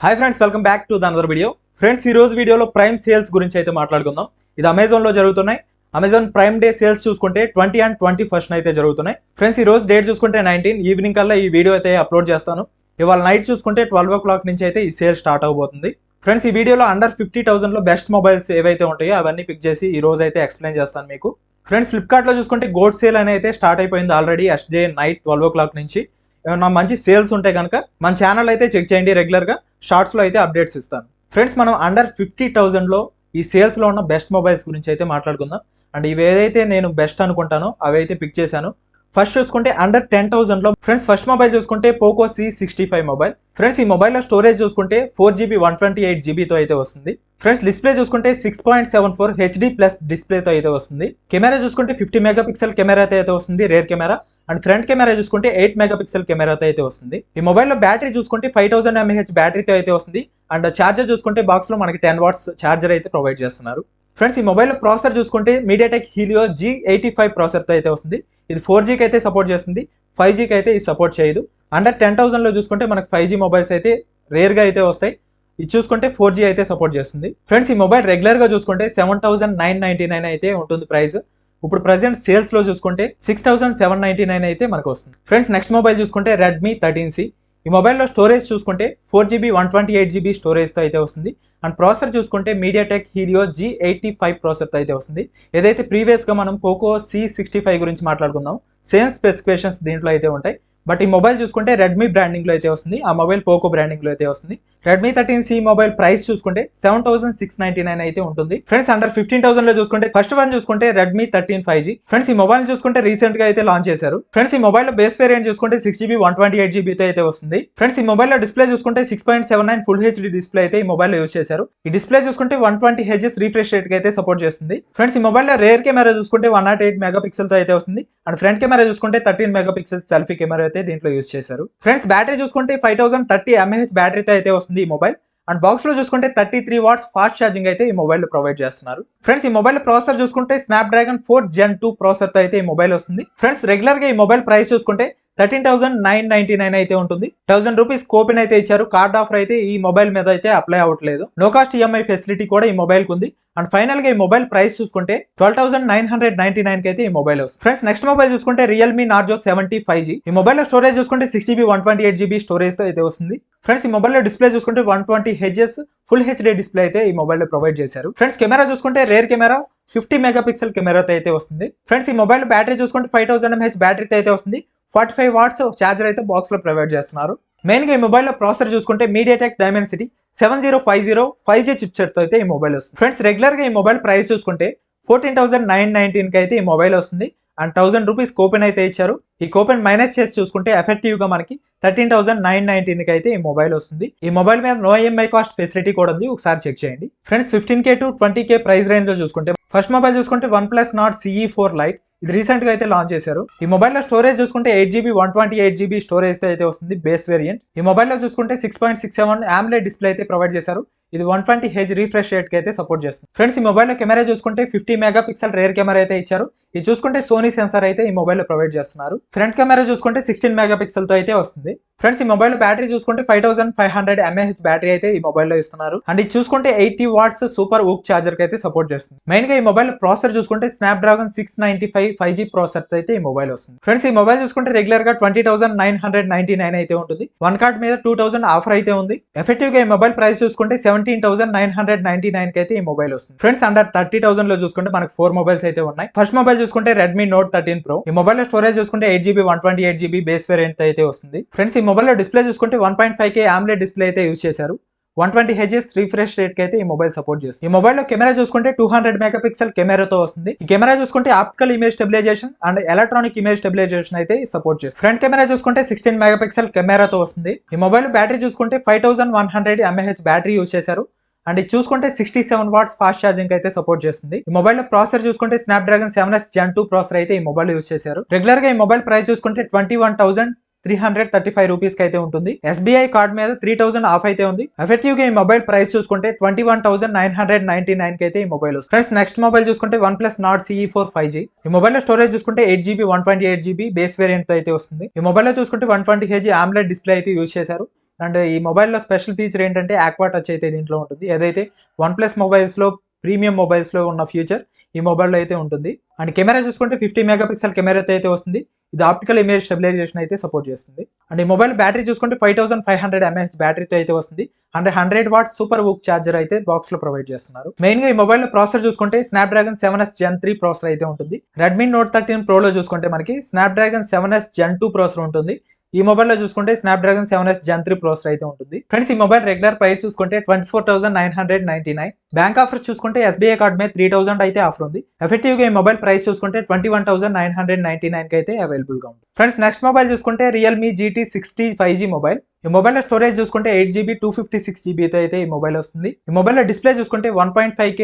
Hi friends, welcome back to another video. Friends, ఈ రోజు వీడియోలో ప్రైమ్ సేల్స్ గురించి అయితే మాట్లాడుకుందాం. ఇది అమెజాన్లో జరుగుతున్నాయి. అమెజాన్ ప్రైమ్ డే సేల్స్ చూసుకుంటే 20 and 21 అయితే జరుగుతున్నాయి. ఫ్రెండ్స్, ఈ రోజు డేట్ చూసుకుంటే 19 ఈవినింగ్ కల్లా ఈ వీడియో అయితే అప్లోడ్ చేస్తాను. ఇవాళ నైట్ చూసుకుంటే 12 o'clock నుంచి అయితే ఈ సేల్ స్టార్ట్ అవబోతుంది. ఫ్రెండ్స్, ఈ వీడియోలో అండర్ 50,000లో బెస్ట్ మొబైల్స్ ఏవైతే ఉంటాయో అవన్నీ పిక్ చేసి ఈ రోజు అయితే ఎక్స్ప్లెయిన్ చేస్తాను మీకు. ఫ్రెండ్స్, ఫ్లిప్కార్ట్లో చూసుకుంటే గోల్డ్ సేల్ అనేది అయితే స్టార్ట్ అయిపోయింది ఆల్రెడీ. డే నైట్ 12 o'clock నుంచి ఏమన్నా మంచి సేల్స్ ఉంటే కనుక మన ఛానల్ అయితే చెక్ చేయండి. రెగ్యులర్గా షార్ట్స్లో అయితే అప్డేట్స్ ఇస్తాను. ఫ్రెండ్స్, మనం అండర్ 50,000లో ఈ సేల్స్లో ఉన్న బెస్ట్ మొబైల్స్ గురించి అయితే మాట్లాడుకుందాం. అండ్ ఇవి ఏదైతే నేను బెస్ట్ అనుకుంటానో అవి అయితే పిక్ చేశాను. ఫస్ట్ చూసుకుంటే అండర్ 10,000లో ఫ్రెండ్స్ ఫస్ట్ మొబైల్ చూసుకుంటే పోకో C65 మొబైల్. ఫ్రెండ్స్, ఈ మొబైల్లో స్టోరేజ్ చూసుకుంటే 4GB 128GBతో అయితే వస్తుంది. ఫ్రెండ్స్, డిస్ప్లే చూసుకుంటే 6.74 HD ప్లస్ డిస్ప్లేతో అయితే వస్తుంది. కెమెరా చూసుకుంటే 50 మెగాపిక్సెల్ కెమెరాతో అయితే వస్తుంది, rear camera. And front camera చూసుకుంటే 8 మెగాపిక్సెల్ కెమెరాతో అయితే వస్తుంది. ఈ మొబైల్లో బ్యాటరీ చూసుకుంటే 5000 mAh బ్యాటరీతో అయితే వస్తుంది. అండ్ ఛార్జర్ చూసుకుంటే బాక్స్లో మనకి 10 watts ఛార్జర్ అయితే ప్రొవైడ్ చేస్తున్నారు. ఫ్రెండ్స్, ఈ మొబైల్లో ప్రాసెసర్ చూసుకుంటే మీడియాటెక్ హీలియో G85 ప్రాసెసర్తో అయితే వస్తుంది. ఇది 4Gకి అయితే సపోర్ట్ చేస్తుంది, 5Gకి అయితే ఇది సపోర్ట్ చేయదు. అండర్ 10,000లో చూసుకుంటే మనకు 5G మొబైల్స్ అయితే రేర్గా అయితే వస్తాయి. ఇది చూసుకుంటే 4G అయితే సపోర్ట్ చేస్తుంది. ఫ్రెండ్స్, ఈ మొబైల్ రెగ్యులర్గా చూసుకుంటే 7,999 అయితే ఉంటుంది ప్రైస్. ఇప్పుడు ప్రజెంట్ సేల్స్లో చూసుకుంటే 6,799 అయితే మనకు వస్తుంది. ఫ్రెండ్స్, నెక్స్ట్ మొబైల్ చూసుకుంటే రెడ్మీ 13C. ఈ మొబైల్లో స్టోరేజ్ చూసుకుంటే 4GB 128GB స్టోరేజ్తో అయితే వస్తుంది. అండ్ ప్రాసెసర్ చూసుకుంటే మీడియాటెక్ హీలియో G85 ప్రాసెసర్తో అయితే వస్తుంది. ఏదైతే ప్రీవియస్గా మనం పోకో C65 గురించి మాట్లాడుకుందాం, సేమ్ స్పెసిఫికేషన్స్ దీంట్లో అయితే ఉంటాయి. బట్ ఈ మొబైల్ చూసుకుంటే రెడ్మీ బ్రాండింగ్లో అయితే వస్తుంది, ఆ మొబైల్ పోకో బ్రాండింగ్లో అయితే వస్తుంది. రెడ్మీ 13C మొబైల్ ప్రైస్ చూసుకుంటే 7,699 అయితే ఉంటుంది. ఫ్రెండ్స్, అండర్ 15,000లో చూసుకుంటే ఫస్ట్ వన్ చూసుకుంటే రెడ్మీ 13 5G. ఫ్రెండ్స్, ఈ మొబైల్ చూసుకుంటే రీసెంట్ గా అయితే లాంచ్ చేశారు. ఫ్రెండ్స్, ఈ మొబైల్ లో బేస్ వేరియంట్ చూసుకుంటే 6GB 128GB అయితే వస్తుంది. ఫ్రెండ్స్, ఈ మొబైల్ లో డిస్ప్లే చూసుకుంటే 6.79 ఫుల్ HD డిస్ప్లే అయితే ఈ మొబైల్ లో యూస్ చేశారు. ఈ డిస్ప్లే చూసుకుంటే 120Hz రిఫ్రెష్ రేట్ కి అయితే సపోర్ట్ చేస్తుంది. ఫ్రెండ్స్, ఈ మొబైల్ లో రేర్ కెమెరా చూసుకుంటే 108 మెగాపిక్సెల్ తో అయితే వస్తుంది. అండ్ ఫ్రంట్ కెమెరా చూసుకుంటే 13 మెగాపిక్సెల్ సెల్ఫీ కెమెరా అయితే దీంట్లో యూస్ చేశారు. ఫ్రెండ్స్, బ్యాటరీ చూసుకుంటే 5030 mAh బ్యాటరీతో అయితే వస్తుంది ఈ మొబైల్. అండ్ బాక్స్ లో చూసుకుంటే 33 watts ఫాస్ట్ ఛార్జింగ్ అయితే ఈ మొబైల్ లో ప్రొవైడ్ చేస్తున్నారు. ఫ్రెండ్స్, ఈ మొబైల్ ప్రాసెసర్ చూసుకుంటే స్నాప్డ్రాగన్ 4 Gen 2 ప్రాసెసర్ తో అయితే ఈ మొబైల్ వస్తుంది. ఫ్రెండ్స్, రెగ్యులర్ గా ఈ మొబైల్ ప్రైస్ చూసుకుంటే 13,999 అయితే ఉంటుంది. 1000 రూపీస్ కూపన్ అయితే ఇచ్చారు. కార్డ్ ఆఫర్ అయితే ఈ మొబైల్ మీద అయితే అప్లై అవ్వట్లేదు. నో కాస్ట్ ఈఎంఐ ఫెసిలిటీ కూడా ఈ మొబైల్ కు ఉంది. అండ్ ఫైనల్ గా ఈ మొబైల్ ప్రైస్ చూసుకుంటే 12,999 అయితే ఈ మొబైల్ వస్తుంది. ఫ్రెండ్స్, నెక్స్ట్ మొబైల్ చూసుకుంటే రియల్మీ నార్జో 70 5G. ఈ మొబైల్ లో స్టోరేజ్ చూసుకుంటే 6GB 128GB స్టోరేజ్ తో అయితే వస్తుంది. ఫ్రెండ్స్, ఈ మొబైల్ లో డిస్ప్లే చూసుకుంటే 120Hz ఫుల్ HD డిస్ప్లే అయితే ఈ మొబైల్ లో ప్రొవైడ్ చేశారు. ఫ్రెండ్స్, కెమెరా చూసుకుంటే రేర్ కెమెరా 50 మెగాపిక్సెల్ కెమెరాతో అయితే వస్తుంది. ఫ్రెండ్స్, ఈ మొబైల్ బ్యాటరీ చూసుకుంటే 5000 mAh బ్యాటరీతో అయితే వస్తుంది. 45 watts ఛార్జర్ అయితే బాక్స్ లో ప్రొవైడ్ చేస్తున్నారు. మెయిన్ గా ఈ మొబైల్ లో ప్రాసెసర్ చూసుకుంటే మీడియాటెక్ డైమెన్సిటీ 7050 5G చిప్సెట్ తో అయితే ఈ మొబైల్ వస్తుంది. ఫ్రెండ్స్, రెగ్యులర్ గా ఈ మొబైల్ ప్రైస్ చూసుకుంటే 14,919 కి అయితే ఈ మొబైల్ వస్తుంది. అండ్ 1000 రూపీస్ కూపన్ అయితే ఇచ్చారు. ఈ కూపన్ మైనస్ చేసి చూసుకుంటే ఎఫెక్టివ్ గా మనకి 13,919 కి అయితే ఈ మొబైల్ వస్తుంది. ఈ మొబైల్ మీద నో ఈఎంఐ కాస్ట్ ఫెసిలిటీ కూడా ఉంది, ఒకసారి చెక్ చేయండి. Friends, 15K to 20K price range లో చూసుకుంటే ఫస్ట్ మొబైల్ చూసుకుంటే OnePlus Nord CE4 Lite. ఇది రీసెంట్ గా అయితే లాంచ్ చేశారు. ఈ మొబైల్ లో స్టోరేజ్ చూసుకుంటే 8GB 128GB స్టోరేజ్ తో అయితే వస్తుంది, బేస్ వేరియంట్. ఈ మొబైల్ లో చూసుకుంటే 6.67 AMOLED డిస్ప్లే అయితే ప్రొవైడ్ చేశారు. ఇది 120Hz రిఫ్రెష్ రేట్ కి అయితే సపోర్ట్ చేస్తుంది. ఫ్రెండ్స్, ఈ మొబైల్ లో కెమెరా చూసుకుంటే 50 మెగాపిక్సెల్ రేర్ కెమెరా అయితే ఇచ్చారు. ఇది చూసుకుంటే సోనీ సెన్సార్ అయితే ఈ మొబైల్ లో ప్రొవైడ్ చేస్తున్నారు. ఫ్రంట్ కెమెరా చూసుకుంటే 16 మెగాపిక్సెల్ తో అయితే వస్తుంది. ఫ్రెండ్స్, ఈ మొబైల్ బ్యాటరీ చూసుకుంటే 5500 mAh బ్యాటరీ అయితే ఈ మొబైల్ లో ఇస్తున్నారు. అండ్ ఇది చూసుకుంటే 80 watts సూపర్ ఊక్ ఛార్జర్ కి అయితే సపోర్ట్ చేస్తుంది. మెయిన్ గా ఈ మొబైల్ ప్రాసెసర్ చూసుకుంటే స్నాప్డ్రాగన్ 695 5G ప్రాసెసర్ అయితే ఈ మొబైల్ వస్తుంది. ఫ్రెండ్స్, ఈ మొబైల్ చూసుకుంటే రెగ్యులర్ గా 20,999 అయితే ఉంటుంది. వన్ కార్డ్ మీద 2000 ఆఫర్ అయితే ఉంది. ఎఫెక్టివ్ గా ఈ మొబైల్ ప్రైస్ చూసుకుంటే 17,999 కి అయితే ఈ మొబైల్ వస్తుంది. ఫ్రెండ్స్, అండర్ 30,000 లో చూసుకుంటే మనకు 4 మొబైల్స్ అయితే ఉన్నాయి. ఫస్ట్ మొబైల్ చూసుకుంటే రెడ్మీ నోట్ 13 Pro. ఈ మొబైల్ లో స్టోరేజ్ చూసుకుంటే 8GB 128GB బేస్ వేరియంట్ అయితే వస్తుంది. ఫ్రెండ్స్, ఈ మొబైల్ లో డిస్ప్లే చూసుకుంటే 1.5K AMOLED డిస్ప్లే అయితే యూస్ చేశారు. 120Hz రిఫ్రెష్ రేట్ కి అయితే ఈ మొబైల్ సపోర్ట్ చేస్తుంది. ఈ మొబైల్ లో కెమెరా చూసుకుంటే 200 మెగాపిక్సెల్ కెమెరాతో వస్తుంది. ఈ కెమెరా చూసుకుంటే optical image stabilization and electronic image stabilization అయితే సపోర్ట్ చేస్తుంది. ఫ్రంట్ కెమెరా చూసుకుంటే 16 మెగాపిక్సెల్ కెమెరాతో వస్తుంది. ఈ మొబైల్ బ్యాటరీ చూసుకుంటే 5100 mAh బ్యాటరీ యూస్ చేశారు. అండ్ ఇది చూసుకుంటే 67 watts ఫాస్ట్ ఛార్జింగ్ అయితే సపోర్ట్ చేస్తుంది. ఈ మొబైల్ లో ప్రాసెసర్ చూసుకుంటే స్నాప్డ్రాగన్ 7S Gen 2 ప్రాసెసర్ అయితే ఈ మొబైల్ యూస్ చేశారు. రెగ్యులర్ గా ఈ మొబైల్ ప్రైస్ చూసుకుంటే 21,335 రూపీస్ కి అయితే ఉంటుంది. SBI కార్డ్ మీద 3000 ఆఫ్ అయితే ఉంది. ఎఫెక్టివ్ గా ఈ మొబైల్ ప్రైస్ చూసుకుంటే 21,999 కి అయితే ఈ మొబైల్ వస్తుంది. ఫ్రెండ్స్, నెక్స్ట్ మొబైల్ చూసుకుంటే OnePlus Nord CE4 5G. ఈ మొబైల్ లో స్టోరేజ్ చూసుకుంటే 8GB 128GB బేస్ వేరియంట్ తో అయితే వస్తుంది. ఈ మొబైల్ లో చూసుకుంటే 120Hz AMOLED డిస్ప్లే అయితే యూస్ చేశారు. అండ్ ఈ మొబైల్లో స్పెషల్ ఫీచర్ ఏంటంటే ఆక్వా టచ్ అయితే దీంట్లో ఉంటుంది. ఏదైతే OnePlus మొబైల్స్లో ప్రీమియం మొబైల్స్లో ఉన్న ఫీచర్ ఈ మొబైల్లో అయితే ఉంటుంది. అండ్ కెమెరా చూసుకుంటే 50 మెగాపిక్సెల్ కెమెరాతో అయితే వస్తుంది. ఇది ఆప్టికల్ ఇమేజ్ స్టెబిలైజేషన్ అయితే సపోర్ట్ చేస్తుంది. అండ్ ఈ మొబైల్ బ్యాటరీ చూసుకుంటే 5500 mAh బ్యాటరీతో అయితే వస్తుంది. And 100 watts super VOOC charger అయితే బాక్స్ లో ప్రొవైడ్ చేస్తున్నారు. మెయిన్ గా ఈ మొబైల్ లో ప్రాసెసర్ చూసుకుంటే స్నాప్డ్రాగన్ 7S Gen 3 ప్రాసెసర్ అయితే ఉంటుంది. రెడ్మీ నోట్ 13 Pro లో చూసుకుంటే మనకి స్నాప్డ్రాగన్ 7S Gen 2 ప్రాసెసర్ ఉంటుంది. ఈ మొబైల్ లో చూసుకుంటే స్నాప్డ్రాగన్ 7S Gen 3 ప్రాసెసర్ అయితే ఉంటుంది. ఫ్రెండ్స్ ఈ మొబైల్ రెగ్యులర్ ప్రైస్ చూసుకుంటే 24,999. బ్యాంక్ ఆఫర్ చూసుకుంటే SBI కార్డ్ మీద 3000 అయితే ఆఫర్ ఉంది. ఎఫెక్టివ్ గా ఈ మొబైల్ ప్రైస్ చూసుకుంటే 21,999 కి అయితే అవైలబుల్ గా ఉంది. ఫ్రెండ్స్ నెక్స్ట్ మొబైల్ చూసుకుంటే Realme GT 60 5G మొబైల్. ఈ మొబైల్ లో స్టోరేజ్ చూసుకుంటే 8GB 256GB అయితే ఈ మొబైల్ వస్తుంది. ఈ మొబైల్ లో డిస్ప్లే చూసుకుంటే 1.5K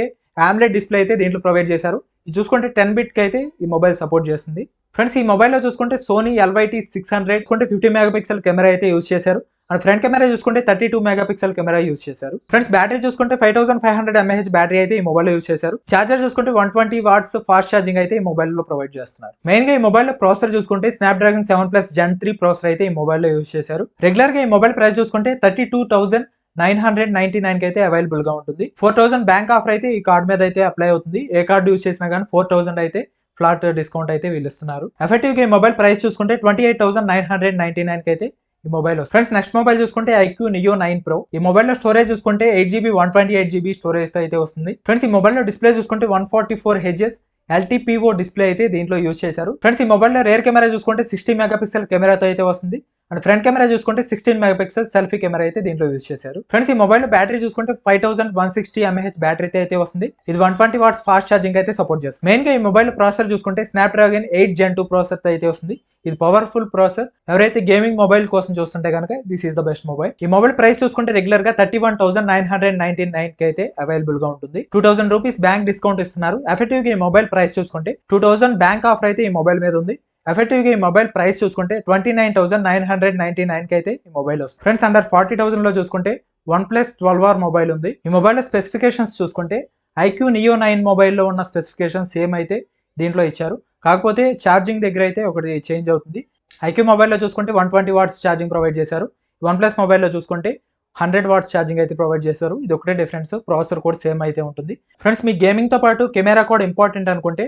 AMOLED డిస్ప్లే అయితే దీంట్లో ప్రొవైడ్ చేశారు. ఇది చూసుకుంటే 10 బిట్ కి అయితే ఈ మొబైల్ సపోర్ట్ చేస్తుంది. ఫ్రెండ్స్ ఈ మొబైల్లో చూసుకుంటే Sony LYT600 50 మెగాపిక్సెల్ కెమెరా అయితే యూస్ చేశారు. అండ్ ఫ్రంట్ కెమెరా చూసుకుంటే 32 మెగాపిక్సెల్ కెమెరా యూస్ చేశారు. ఫ్రెండ్స్ బ్యాటరీ చూసుకుంటే 5500 mAh బ్యాటరీ అయితే ఈ మొబైల్ యూస్ చేశారు. చార్జర్ చూసుకుంటే 120 వాట్స్ ఫాస్ట్ ఛార్జింగ్ అయితే ఈ మొబైల్ లో ప్రొవైడ్ చేస్తున్నారు. మెయిన్ గా ఈ మొబైల్ లో ప్రాసెసర్ చూసుకుంటే స్నాప్డ్రాగన్ 7+ Gen 3 ప్రాసెసర్ అయితే ఈ మొబైల్ లో యూస్ చేశారు. రెగ్యులర్ గా ఈ మొబైల్ ప్రైస్ చూసుకుంటే 32,999 కి అయితే అవైలబుల్ గా ఉంటుంది. 4000 బ్యాంక్ ఆఫర్ అయితే ఈ కార్డ్ మీద అయితే అప్లై అవుతుంది. ఏ కార్డు యూస్ చేసినా కానీ 4000 అయితే ఫ్లాట్ డిస్కౌంట్ అయితే వీళ్ళు ఇస్తున్నారు. ఎఫెక్టివ్ గా ఈ మొబైల్ ప్రైస్ చూసుకుంటే 28,999 కి అయితే ఈ మొబైల్ వస్తుంది. ఫ్రెండ్స్ నెక్స్ట్ మొబైల్ చూసుకుంటే IQ Neo 9 Pro. ఈ మొబైల్ లో స్టోరేజ్ చూసుకుంటే 8GB 128GB స్టోరేజ్ తో అయితే వస్తుంది. ఫ్రెండ్స్ ఈ మొబైల్ లో డిస్ప్లే చూసుకుంటే 144 Hz LTPO డిస్ప్లే అయితే దీంట్లో యూస్ చేశారు. ఫ్రెండ్స్ ఈ మొబైల్ లో రేర్ కెమెరా చూసుకుంటే 60 మెగాపిక్సెల్ కెమెరాతో అయితే వస్తుంది. అండ్ ఫ్రంట్ కెమెరా చూసుకుంటే 16 మెగాపిక్సెల్ సెల్ఫీ కెమెరా అయితే దీంట్లో యూస్ చేశారు. ఫ్రెండ్స్ ఈ మొబైల్ లో బ్యాటరీ చూసుకుంటే 5160 mAh బ్యాటరీ అయితే వస్తుంది. ఇది 120 వాట్స్ ఫాస్ట్ ఛార్జింగ్ అయితే సపోర్ట్ చేస్తుంది. మెయిన్ గా ఈ మొబైల్ ప్రాసెసర్ చూసుకుంటే స్నాప్డ్రాగన్ 8 Gen 2 ప్రాసెసర్ అయితే వస్తుంది. ఇది పవర్ఫుల్ ప్రాసెసర్. ఎవరైతే గేమింగ్ మొబైల్ కోసం చూస్తుంటే కనుక this is the best mobile. ఈ మొబైల్ ప్రైస్ చూసుకుంటే రెగ్యులర్ గా 31,999 కి అయితే అవైలబుల్ గా ఉంటుంది. 2000 రూపీస్ బ్యాంక్ డిస్కౌంట్ ఇస్తున్నారు. ఎఫెక్టివ్ గా ఈ మొబైల్ ప్రైస్ చూసుకుంటే 2000 బ్యాంక్ ఆఫర్ అయితే ఈ మొబైల్ మీద ఉంది. ఎఫెక్టివ్ గా ఈ మొబైల్ ప్రైస్ చూసుకుంటే 29,999 కి అయితే ఈ మొబైల్ వస్తుంది. ఫ్రెండ్స్ అండర్ 40,000 లో చూసుకుంటే OnePlus 12R మొబైల్ ఉంది. ఈ మొబైల్ లో స్పెసిఫికేషన్స్ చూసుకుంటే IQ Neo 9 మొబైల్లో ఉన్న స్పెసిఫికేషన్ సేమ్ అయితే దీంట్లో ఇచ్చారు. కాకపోతే ఛార్జింగ్ దగ్గర అయితే ఒకటి చేంజ్ అవుతుంది. IQ మొబైల్లో చూసుకుంటే 120 వాట్స్ ఛార్జింగ్ ప్రొవైడ్ చేశారు. OnePlus మొబైల్లో చూసుకుంటే 100 వాట్స్ ఛార్జింగ్ అయితే ప్రొవైడ్ చేశారు. ఇది ఒకటే డిఫరెన్స్. ప్రాసెసర్ కూడా సేమ్ అయితే ఉంటుంది. ఫ్రెండ్స్ మీ గేమింగ్ తో పాటు కెమెరా కూడా ఇంపార్టెంట్ అనుకుంటే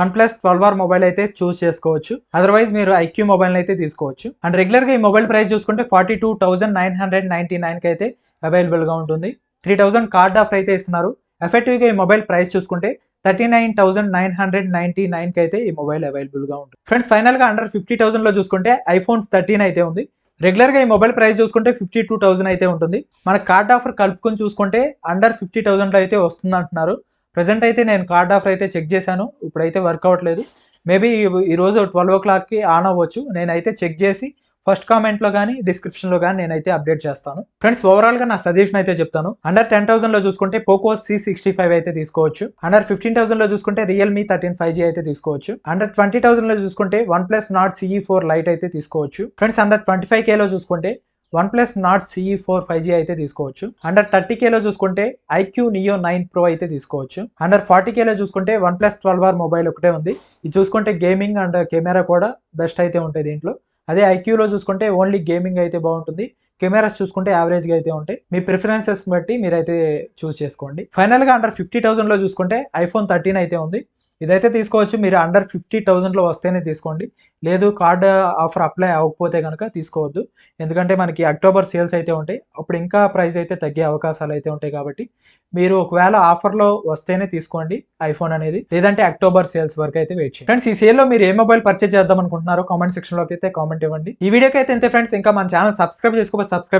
OnePlus 12R మొబైల్ అయితే చూస్ చేసుకోవచ్చు. అదర్వైజ్ మీరు IQ మొబైల్ అయితే తీసుకోవచ్చు. అండ్ రెగ్యులర్ గా ఈ మొబైల్ ప్రైస్ చూసుకుంటే 42,999 కి అయితే అవైలబుల్ గా ఉంటుంది. 3000 కార్డ్ ఆఫర్ అయితే ఇస్తున్నారు. ఎఫెక్టివ్ గా ఈ మొబైల్ ప్రైస్ చూసుకుంటే 39,999 కి అయితే ఈ మొబైల్ అవైలబుల్ గా ఉంటుంది. ఫ్రెండ్స్ ఫైనల్ గా అండర్ 50,000 లో చూసుకుంటే iPhone 13 అయితే ఉంది. రెగ్యులర్ గా ఈ మొబైల్ ప్రైస్ చూసుకుంటే 52,000 అయితే ఉంటుంది. మన కార్డ్ ఆఫర్ కలుపుకొని చూసుకుంటే అండర్ 50,000 లో అయితే వస్తుంది అంటున్నారు. ప్రెసెంట్ అయితే నేను కార్డ్ ఆఫర్ అయితే చెక్ చేశాను. ఇప్పుడైతే వర్క్ అవ్వట్లేదు. మేబీ ఈరోజు 12 o'clock కి ఆన్ అవ్వచ్చు. నేనైతే చెక్ చేసి ఫస్ట్ కామెంట్లో కానీ డిస్క్రిప్షన్లో కానీ నేనైతే అప్డేట్ చేస్తాను. ఫ్రెండ్స్ ఓవరాల్గా నా సజెషన్ అయితే చెప్తాను. అండర్ 10,000 లో చూసుకుంటే పోకో C65 అయితే తీసుకోవచ్చు. అండర్ 15,000 లో చూసుకుంటే Realme 13 5G అయితే తీసుకోవచ్చు. అండర్ 20,000 లో చూసుకుంటే OnePlus Nord CE4 Lite అయితే తీసుకోవచ్చు. ఫ్రెండ్స్ అండర్ 25K లో చూసుకుంటే OnePlus Nord CE4 5G అయితే తీసుకోవచ్చు. అండర్ 30K లో చూసుకుంటే IQ Neo 9 Pro అయితే తీసుకోవచ్చు. అండర్ 40K లో చూసుకుంటే OnePlus 12R మొబైల్ ఒకటే ఉంది. ఇది చూసుకుంటే గేమింగ్ అండ్ కెమెరా కూడా బెస్ట్ అయితే ఉంటాయి దీంట్లో. అదే IQలో చూసుకుంటే ఓన్లీ గేమింగ్ అయితే బాగుంటుంది. కెమెరాస్ చూసుకుంటే యావరేజ్గా అయితే ఉంటాయి. మీ ప్రిఫరెన్సెస్ బట్టి మీరైతే చూస్ చేసుకోండి. ఫైనల్గా అండర్ 50,000 లో చూసుకుంటే iPhone 13 అయితే ఉంది. ఇదైతే తీసుకోవచ్చు. మీరు అండర్ 50,000 లో వస్తేనే తీసుకోండి. లేదు కార్డ్ ఆఫర్ అప్లై అవ్వకపోతే కనుక తీసుకోవద్దు. ఎందుకంటే మనకి అక్టోబర్ సేల్స్ అయితే ఉంటాయి. అప్పుడు ఇంకా ప్రైస్ అయితే తగ్గే అవకాశాలు అయితే ఉంటాయి. కాబట్టి మీరు ఒకవేళ ఆఫర్లో వస్తేనే తీసుకోండి ఐఫోన్ అనేది. లేదంటే అక్టోబర్ సేల్స్ వరకు అయితే వెయిట్ చేయండి. ఫ్రెండ్స్ ఈ సేల్లో మీరు ఏ మొబైల్ పర్చేజ్ చేద్దాం అనుకుంటున్నారో కామెంట్ సెక్షన్లోకి అయితే కామెంట్ ఇవ్వండి. ఈ వీడియోకి అయితే అంతే ఫ్రెండ్స్. ఇంకా మన ఛానల్ సబ్స్క్రైబ్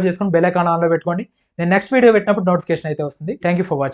చేసుకుని బెల్ ఐకాన్ ఆన్లో పెట్టుకోండి. నేను నెక్స్ట్ వీడియో పెట్టినప్పుడు నోటిఫికేషన్ అయితే వస్తుంది. Thank you for watching.